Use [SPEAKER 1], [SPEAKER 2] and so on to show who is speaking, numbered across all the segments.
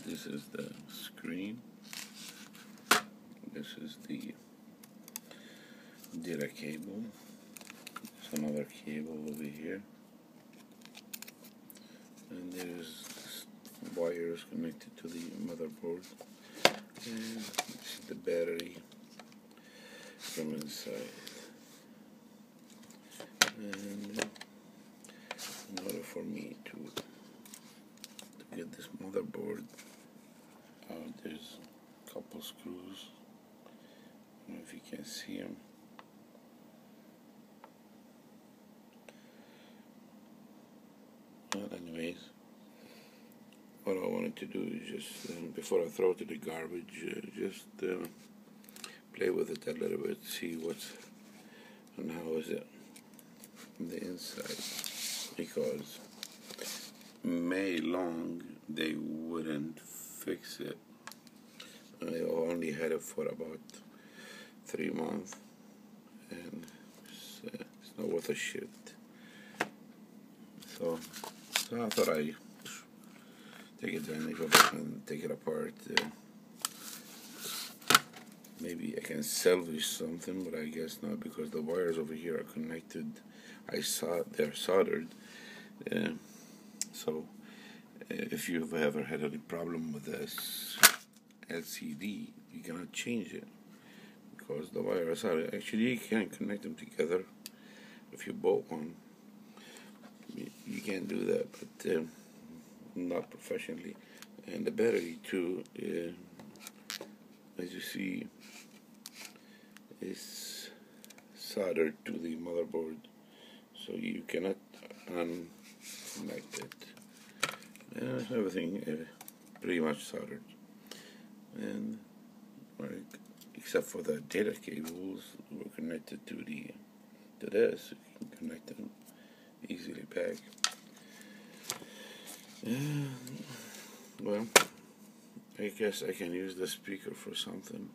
[SPEAKER 1] This is the screen. This is the data cable. There's another cable over here, and there's wires connected to the motherboard, and this is the battery from inside. And in order for me to get this motherboard out, there's a couple screws. I don't know if you can see them. Well, anyways, what I wanted to do is just, before I throw it to the garbage, just play with it a little bit, see what's and how is it on the inside, because Maylong, they wouldn't fix it. I only had it for about 3 months, and it's not worth a shit. So I thought I'd take advantage of it and take it apart. Maybe I can salvage something, but I guess not, because the wires over here are connected. They're soldered. So if you've ever had any problem with this LCD, you cannot change it because the wires are soldered. Actually, you can connect them together if you bought one. You can do that, but not professionally. And the battery too, as you see, is soldered to the motherboard, so you cannot unconnect it. Everything pretty much soldered, and except for the data cables were connected to this. You can connect them easily back. Well, I guess I can use the speaker for something.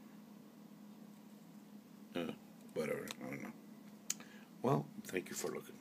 [SPEAKER 1] Whatever, I don't know. Well, thank you for looking.